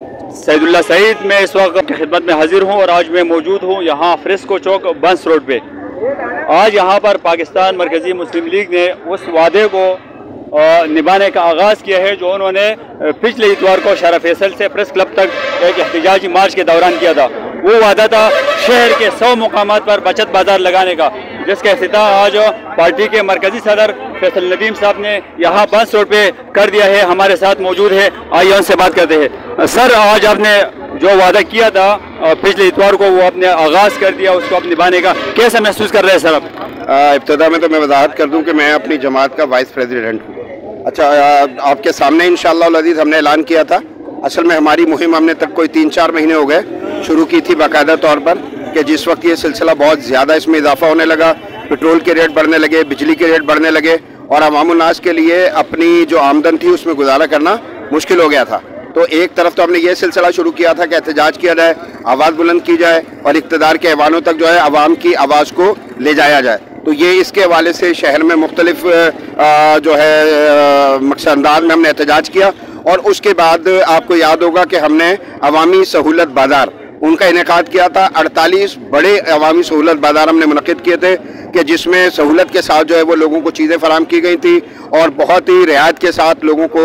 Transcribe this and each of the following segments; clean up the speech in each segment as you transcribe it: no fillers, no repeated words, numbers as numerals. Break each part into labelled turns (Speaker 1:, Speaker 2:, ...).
Speaker 1: सईदुल्लाह सईद। मैं इस वक्त की खिदमत में हाजिर हूँ और आज मैं मौजूद हूँ यहाँ फ्रेस्को चौक बंस रोड पे। आज यहाँ पर पाकिस्तान मरकज़ी मुस्लिम लीग ने उस वादे को निभाने का आगाज़ किया है जो उन्होंने पिछले इतवार को शारा फैसल से प्रेस क्लब तक एक एहतजाजी मार्च के दौरान किया था। वो वादा था शहर के 100 मुकामात पर बचत बाज़ार लगाने का, जिसका इफ्तिताह आज पार्टी के मरकज़ी सदर फैसल नदीम साहब ने यहाँ बंस रोड पे कर दिया है। हमारे साथ मौजूद है, आइए उनसे बात करते हैं। सर, आज आपने जो वादा किया था पिछले इतवार को, वो आपने आगाज़ कर दिया, उसको आप निभाने का कैसा महसूस कर रहे हैं सर आप?
Speaker 2: इब्तिदा में तो मैं वजाहत कर दूं कि मैं अपनी जमात का वाइस प्रेसिडेंट हूँ। अच्छा, आपके सामने इंशाअल्लाह अज़ीज़ हमने ऐलान किया था। असल में हमारी मुहिम हमने तक कोई 3-4 महीने हो गए शुरू की थी बाकायदा तौर पर, कि जिस वक्त ये सिलसिला बहुत ज़्यादा इसमें इजाफा होने लगा, पेट्रोल के रेट बढ़ने लगे, बिजली के रेट बढ़ने लगे और अवामुन्नास के लिए अपनी जो आमदन थी उसमें गुजारा करना मुश्किल हो गया था। तो एक तरफ तो हमने ये सिलसिला शुरू किया था कि एहतजाज किया जाए, आवाज़ बुलंद की जाए और इक़्तिदार के ऐवानों तक जो है आवाम की आवाज़ को ले जाया जाए। तो ये इसके हवाले से शहर में मुख्तलिफ जो है मकसद अंदाज में हमने एहतजाज किया। और उसके बाद आपको याद होगा कि हमने अवामी सहूलत बाज़ार उनका इनेकाद किया था। 48 बड़े अवामी सहूलत बाज़ार हमने मुनक़िद किए थे कि जिसमें सहूलत के साथ जो है वो लोगों को चीज़ें फराम की गई थी और बहुत ही रियायत के साथ लोगों को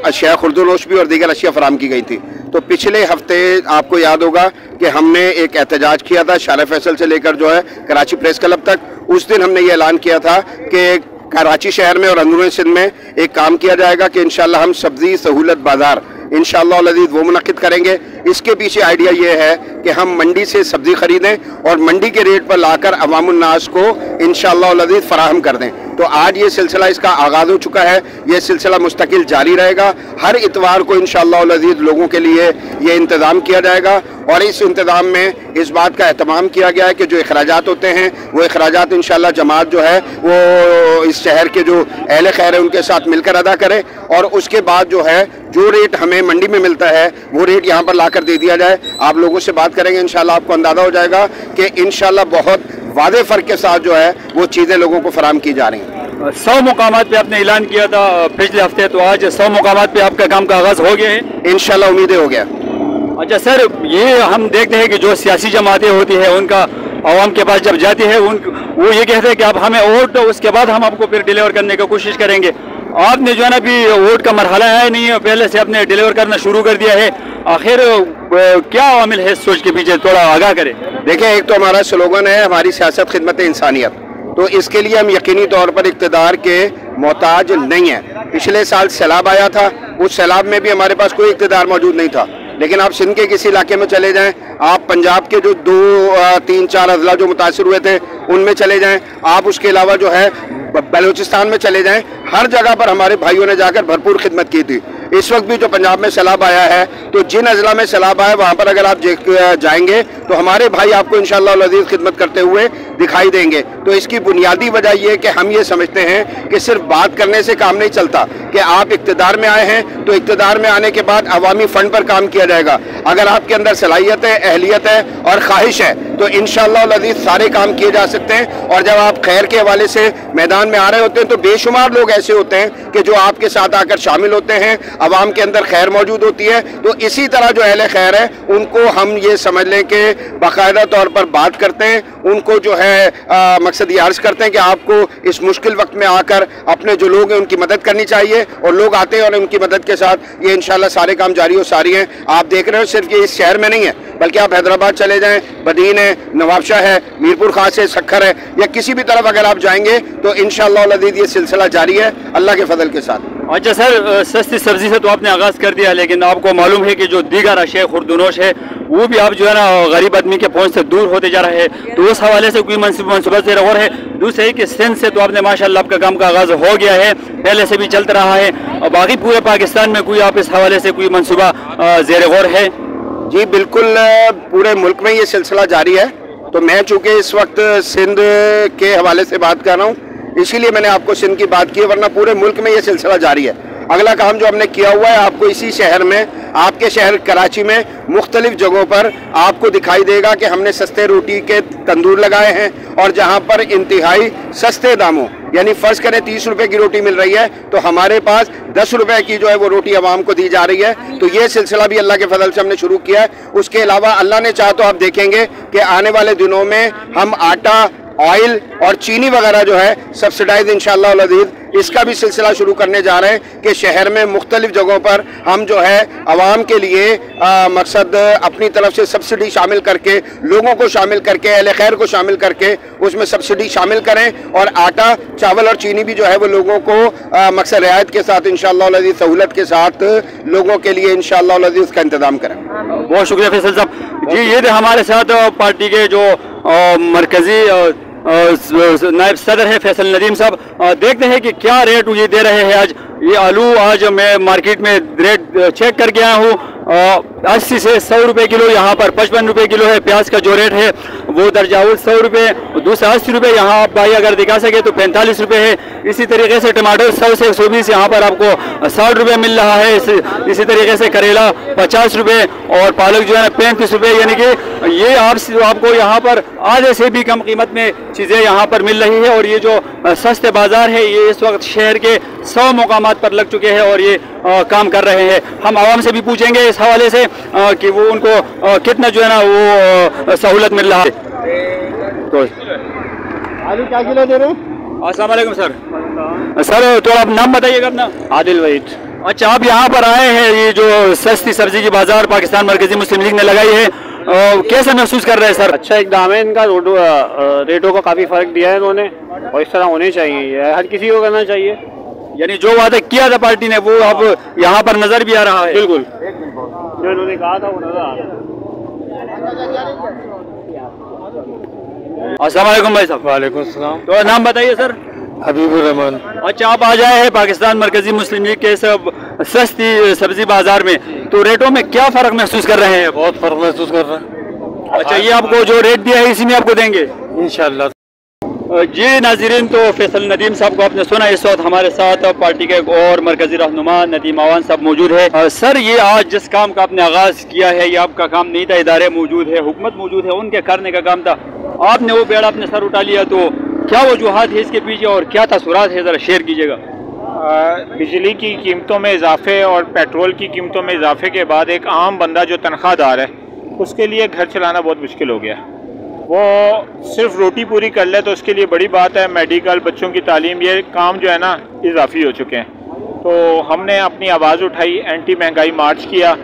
Speaker 2: अशिया खुर्दनोश भी और दीगर अशिया फराम की गई थी। तो पिछले हफ्ते आपको याद होगा कि हमने एक एहतजाज किया था शारा फैसल से लेकर जो है कराची प्रेस क्लब तक। उस दिन हमने ये ऐलान किया था कि कराची शहर में और अंदरूनी सिंध में एक काम किया जाएगा कि इंशाअल्लाह हम सब्ज़ी सहूलत बाज़ार इंशाअल्लाह अज़ीज़ वो मुनक़िद करेंगे। इसके पीछे आइडिया ये है कि हम मंडी से सब्ज़ी ख़रीदें और मंडी के रेट पर लाकर अवामुन्नास को इंशाअल्लाह अज़ीज़ फ़राहम कर दें। तो आज ये सिलसिला इसका आगाज़ हो चुका है, ये सिलसिला मुस्तकिल जारी रहेगा। हर इतवार को इंशाअल्लाह अज़ीज़ लोगों के लिए ये इंतज़ाम किया जाएगा और इस इंतज़ाम में इस बात का एहतमाम किया गया है कि जो अखराजात होते हैं वो अखराजात इंशाअल्लाह जमात जो है वो इस शहर के जो अहले खैर है उनके साथ मिलकर अदा करे और उसके बाद जो है जो रेट हमें मंडी में मिलता है वो रेट यहाँ पर लाकर दे दिया जाए। आप लोगों से बात करेंगे इंशाअल्लाह आपको अंदाज़ा हो जाएगा कि इंशाअल्लाह बहुत वादे फ़र्क के साथ जो है वो चीज़ें लोगों को फराम की जा रही हैं।
Speaker 1: 100 मुकामात पे आपने ऐलान किया था पिछले हफ्ते, तो आज 100 मुकामात पे आपका काम का आगाज़ हो गया है?
Speaker 2: इंशाअल्लाह उम्मीदें हो गया।
Speaker 1: अच्छा सर, ये हम देखते हैं कि जो सियासी जमातें होती है उनका आवाम के पास जब जाती है वो ये कहते हैं कि अब हमें वोट दो, उसके बाद हम आपको फिर डिलीवर करने की कोशिश करेंगे। आपने जो है ना अभी वोट का मरहला है नहीं है, पहले से आपने डिलीवर करना शुरू कर दिया है। आखिर क्या आमिल है इस सोच के पीछे, थोड़ा आगाह करें।
Speaker 2: देखिए, एक तो हमारा स्लोगन है हमारी सियासत खिदमत इंसानियत, तो इसके लिए हम यकीनी तौर पर इक़्तिदार के मोहताज नहीं हैं। पिछले साल सैलाब आया था, उस सैलाब में भी हमारे पास कोई इक़्तिदार मौजूद नहीं था। लेकिन आप सिंध के किसी इलाके में चले जाएं, आप पंजाब के जो 2-3-4 अजला जो मुतासिर हुए थे उनमें चले जाएं, आप उसके अलावा जो है बलूचिस्तान में चले जाएं, हर जगह पर हमारे भाइयों ने जाकर भरपूर खिदमत की थी। इस वक्त भी जो पंजाब में सैलाब आया है, तो जिन अजला में सैलाब आया वहाँ पर अगर आप जाएंगे तो हमारे भाई आपको इंशाअल्लाह अज़ीज़ खिदमत करते हुए दिखाई देंगे। तो इसकी बुनियादी वजह ये कि हम ये समझते हैं कि सिर्फ बात करने से काम नहीं चलता, कि आप इक़्तिदार में आए हैं तो इक़्तिदार में आने के बाद अवामी फ़ंड पर काम किया जाएगा। अगर आपके अंदर सलाहियत है, अहलियत है और ख्वाहिश है तो इंशाअल्लाह अज़ीज़ सारे काम किए जा सकते हैं। और जब आप खैर के हवाले से मैदान में आ रहे होते हैं तो बेशुमार लोग ऐसे होते हैं कि जो आपके साथ आकर शामिल होते हैं, अवाम के अंदर खैर मौजूद होती है। तो इसी तरह जो अहले खैर है उनको हम ये समझ लें कि बाकायदा तौर पर बात करते हैं, उनको जो है मकसद ये अर्ज़ करते हैं कि आपको इस मुश्किल वक्त में आकर अपने जो लोग हैं उनकी मदद करनी चाहिए और लोग आते हैं और उनकी मदद के साथ ये इंशाअल्लाह सारे काम जारी और सारी हैं। आप देख रहे हो सिर्फ ये इस शहर में नहीं है, बल्कि आप हैदराबाद चले जाएँ, बदीन है, नवाबशाह है, मीरपुर खास है, सखर है, या किसी भी तरफ अगर आप जाएंगे तो इंशाअल्लाह अज़ीज़ ये सिलसिला जारी है अल्लाह के फजल के साथ।
Speaker 1: अच्छा सर, सस्ती सब्जी से तो आपने आगाज़ कर दिया, लेकिन आपको मालूम है कि जो दीगर अशिया खुर्दनोश है वो भी आप जो है ना गरीब आदमी के पहुंच से दूर होते जा रहे हैं, तो उस हवाले से कोई मनसूबा से और है? दूसरे कि सिंध से तो आपने माशाल्लाह आपका काम का आगाज़ हो गया है, पहले से भी चलता रहा है, और बाकी पूरे पाकिस्तान में कोई आप इस हवाले से कोई मनसूबा ज़ेर गौर है?
Speaker 2: जी बिल्कुल, पूरे मुल्क में ये सिलसिला जारी है। तो मैं चूँकि इस वक्त सिंध के हवाले से बात कर रहा हूँ इसीलिए मैंने आपको सिंध की बात की, वरना पूरे मुल्क में ये सिलसिला जारी है। अगला काम जो हमने किया हुआ है, आपको इसी शहर में, आपके शहर कराची में मुख्तलिफ जगहों पर आपको दिखाई देगा कि हमने सस्ते रोटी के तंदूर लगाए हैं और जहाँ पर इंतहाई सस्ते दामों यानी फर्ज करें 30 रुपए की रोटी मिल रही है तो हमारे पास 10 रुपए की जो है वो रोटी आवाम को दी जा रही है। तो ये सिलसिला भी अल्लाह के फजल से हमने शुरू किया है। उसके अलावा अल्लाह ने चाहा तो आप देखेंगे कि आने वाले दिनों में हम आटा, ऑयल और चीनी वगैरह जो है सब्सिडाइज इंशाअल्लाह अल अज़ीज़ इसका भी सिलसिला शुरू करने जा रहे हैं कि शहर में मुख्तलिफ जगहों पर हम जो है आवाम के लिए मकसद अपनी तरफ से सब्सिडी शामिल करके, लोगों को शामिल करके, अहले खैर को शामिल करके उसमें सब्सिडी शामिल करें और आटा, चावल और चीनी भी जो है वो लोगों को मकसद रियायत के साथ इंशाअल्लाह अल अज़ीज़ सहूलत के साथ लोगों के लिए इंशाअल्लाह अल अज़ीज़ उसका इंतजाम करें।
Speaker 1: बहुत शुक्रिया फैसल साहब जी। ये थे हमारे साथ पार्टी के जो मरकजी नायब सदर है फैसल नदीम साहब। देखते हैं कि क्या रेट ये दे रहे हैं। आज ये आलू आज मैं मार्केट में रेट चेक करके आया हूँ, 80 से 100 रुपये किलो, यहाँ पर 55 रुपये किलो है। प्याज का जो रेट है वो दरजाउल 100 रुपये, दूसरा 80 रुपये, यहाँ आप भाई अगर दिखा सके तो 45 रुपये है। इसी तरीके से टमाटर 100 से 120, यहाँ पर आपको 60 रुपये मिल रहा है। इसी तरीके से करेला 50 रुपये और पालक जो है ना 35 रुपये, यानी कि ये आपको यहाँ पर आधे से भी कम कीमत में चीज़ें यहाँ पर मिल रही है। और ये जो सस्ते बाज़ार है ये इस वक्त शहर के 100 मुकामात पर लग चुके हैं और ये काम कर रहे हैं। हम आवाम से भी पूछेंगे इस हवाले से कि वो उनको कितना जो है ना वो सहूलत मिल रहा है। तो
Speaker 2: आलू क्या किलो दे रहे हैं?
Speaker 1: अस्सलाम वालेकुम सर। सर तो आप नाम बताइएगा अपना।
Speaker 2: आदिल वहीद।
Speaker 1: अच्छा, आप यहाँ पर आए हैं, ये जो सस्ती सब्जी की बाजार पाकिस्तान मरकजी मुस्लिम लीग ने लगाई है, कैसा महसूस कर रहे हैं सर?
Speaker 3: अच्छा इक़दाम है इनका, रेटों का काफ़ी फ़र्क दिया है इन्होंने और इस तरह होने चाहिए, हर किसी को करना चाहिए।
Speaker 1: यानी जो वादा किया था पार्टी ने वो अब यहाँ पर नजर भी आ रहा है।
Speaker 3: बिल्कुल जो इन्होंने कहा था वो नजर आ रहा है।
Speaker 1: अस्सलाम वालेकुम भाई साहब।
Speaker 3: वालेकुम सलाम।
Speaker 1: तो नाम बताइए सर।
Speaker 3: हबीबुर रहमान।
Speaker 1: अच्छा, आप आ जाए हैं पाकिस्तान मरकजी मुस्लिम लीग के सब सस्ती सब्जी बाजार में, तो रेटों में क्या फ़र्क महसूस कर रहे हैं?
Speaker 3: बहुत फ़र्क महसूस कर रहे हैं।
Speaker 1: अच्छा, ये आपको जो रेट दिया है इसी में आपको देंगे
Speaker 3: इंशाअल्लाह।
Speaker 1: जी नाज़रीन, तो फैसल नदीम साहब को आपने सुना। इस वक्त हमारे साथ पार्टी के एक और मरकजी रहनुमा नदीम आवान साहब मौजूद है। सर, ये आज जिस काम का आपने आगाज़ किया है ये आपका काम नहीं था, इदारे मौजूद है, हुकूमत मौजूद है, उनके करने का काम था, आपने वो बेड़ा अपने सर उठा लिया, तो क्या वजूहात है इसके पीछे और क्या तसव्वुरात है, ज़रा शेयर कीजिएगा।
Speaker 4: बिजली की कीमतों में इजाफे और पेट्रोल की कीमतों में इजाफे के बाद एक आम बंदा जो तनख्वाहदार है उसके लिए घर चलाना बहुत मुश्किल हो गया। वो सिर्फ रोटी पूरी कर ले तो उसके लिए बड़ी बात है, मेडिकल, बच्चों की तालीम, ये काम जो है ना इजाफी हो चुके हैं। तो हमने अपनी आवाज़ उठाई, एंटी महंगाई मार्च किया।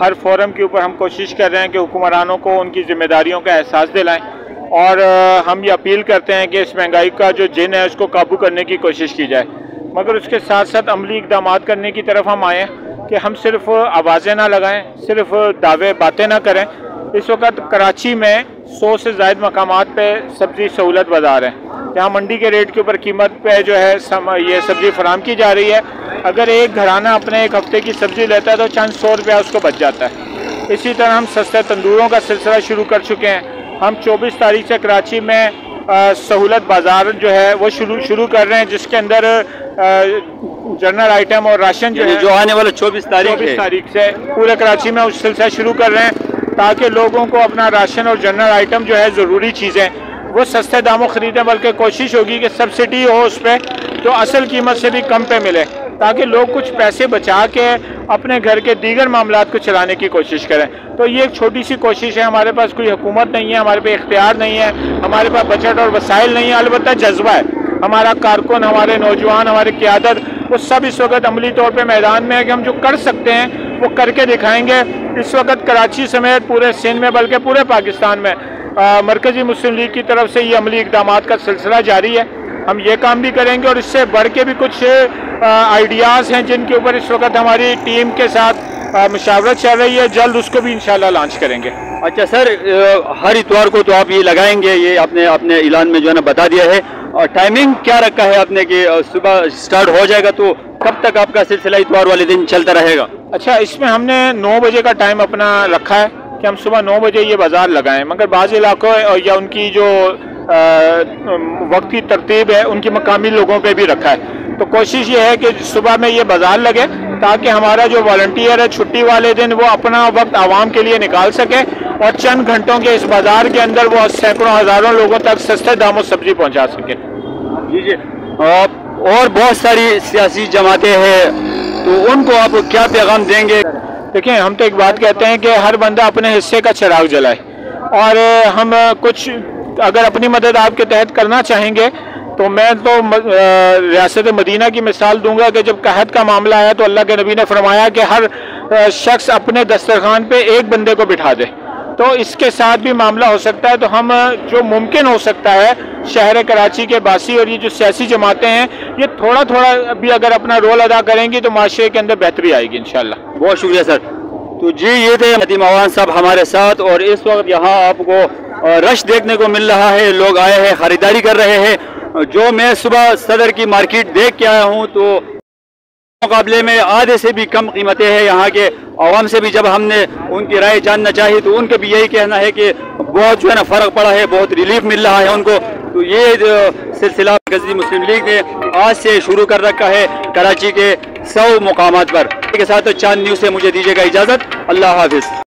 Speaker 4: हर फोरम के ऊपर हम कोशिश कर रहे हैं कि हुक्मरानों को उनकी जिम्मेदारियों का एहसास दिलाएं और हम ये अपील करते हैं कि इस महंगाई का जो जिन है उसको काबू करने की कोशिश की जाए। मगर उसके साथ साथ अमली इक़दाम करने की तरफ हम आएँ कि हम सिर्फ आवाज़ें ना लगाएं, सिर्फ दावे बातें ना करें। इस वक्त कराची में 100 से ज़ायद मकामात पे सब्ज़ी सहूलत बाज़ार है, जहाँ मंडी के रेट के ऊपर कीमत पे जो है ये सब्ज़ी फराम की जा रही है। अगर एक घराना अपने एक हफ्ते की सब्ज़ी लेता है तो चंद 100 रुपया उसको बच जाता है। इसी तरह हम सस्ते तंदूरों का सिलसिला शुरू कर चुके हैं। हम 24 तारीख से कराची में सहूलत बाज़ार जो है वो शुरू कर रहे हैं, जिसके अंदर जनरल आइटम और राशन जो
Speaker 1: आने वाला 24
Speaker 4: तारीख से पूरे कराची में उस सिलसिला शुरू कर रहे हैं, ताकि लोगों को अपना राशन और जनरल आइटम जो है ज़रूरी चीज़ें वो सस्ते दामों ख़रीदें, बल्कि कोशिश होगी कि सब्सिडी हो उस पर तो असल कीमत से भी कम पे मिले, ताकि लोग कुछ पैसे बचा के अपने घर के दीगर मामलात को चलाने की कोशिश करें। तो ये एक छोटी सी कोशिश है। हमारे पास कोई हुकूमत नहीं है, हमारे पे इख्तियार नहीं है, हमारे पास बजट और वसाइल नहीं है, अलबत्ता जज्बा है। हमारा कारकुन, हमारे नौजवान, हमारी क़ियादत वो सब इस वक्त अमली तौर पे मैदान में है कि हम जो कर सकते हैं वो करके दिखाएंगे। इस वक्त कराची समेत पूरे सिंध में बल्कि पूरे पाकिस्तान में मरकज़ी मुस्लिम लीग की तरफ से ये अमली इक़दामात का सिलसिला जारी है। हम ये काम भी करेंगे और इससे बढ़ के भी कुछ आइडियाज़ हैं जिनके ऊपर इस वक्त हमारी टीम के साथ मुशावरत चल रही है, जल्द उसको भी इंशाल्लाह लॉन्च करेंगे।
Speaker 1: अच्छा सर, हर इतवार को तो आप ये लगाएंगे, ये आपने अपने ऐलान में जो है ना बता दिया है, और टाइमिंग क्या रखा है आपने कि सुबह स्टार्ट हो जाएगा तो कब तक आपका सिलसिला इतवार वाले दिन चलता रहेगा?
Speaker 4: अच्छा, इसमें हमने 9 बजे का टाइम अपना रखा है कि हम सुबह 9 बजे ये बाज़ार लगाएं, मगर बाज़ इलाकों या उनकी जो वक्त की तरतीब है उनकी मकामी लोगों पे भी रखा है। तो कोशिश ये है कि सुबह में ये बाज़ार लगे ताकि हमारा जो वॉलंटियर है छुट्टी वाले दिन वो अपना वक्त आवाम के लिए निकाल सके और चंद घंटों के इस बाज़ार के अंदर वो सैकड़ों हज़ारों लोगों तक सस्ते दामों सब्जी पहुंचा सके।
Speaker 1: जी जी, और बहुत सारी सियासी जमातें हैं, तो उनको आप क्या पैगाम देंगे?
Speaker 4: देखिए, हम तो एक बात कहते हैं कि हर बंदा अपने हिस्से का चिराग जलाए, और हम कुछ अगर अपनी मदद आपके तहत करना चाहेंगे तो मैं तो रियासत मदीना की मिसाल दूंगा कि जब कहत का मामला आया तो अल्लाह के नबी ने फरमाया कि हर शख्स अपने दस्तरखान पे एक बंदे को बिठा दे। तो इसके साथ भी मामला हो सकता है। तो हम जो मुमकिन हो सकता है, शहर कराची के बासी और ये जो सियासी जमातें हैं, ये थोड़ा थोड़ा भी अगर अपना रोल अदा करेंगी तो माशरे के अंदर बेहतरी आएगी इंशाल्लाह।
Speaker 1: बहुत शुक्रिया सर। तो जी, ये थे नदीम अवान साहब हमारे साथ, और इस वक्त यहाँ आपको रश देखने को मिल रहा है, लोग आए हैं, ख़रीदारी कर रहे हैं। जो मैं सुबह सदर की मार्केट देख के आया हूँ तो मुकाबले में आधे से भी कम कीमतें हैं। यहाँ के आवाम से भी जब हमने उनकी राय जानना चाहिए तो उनका भी यही कहना है कि बहुत जो है ना फ़र्क पड़ा है, बहुत रिलीफ मिल रहा है उनको। तो ये सिलसिला मरकज़ी मुस्लिम लीग ने आज से शुरू कर रखा है कराची के 100 मुकामात पर। के साथ चांद न्यूज़ से मुझे दीजिएगा इजाज़त। अल्लाह हाफिज़।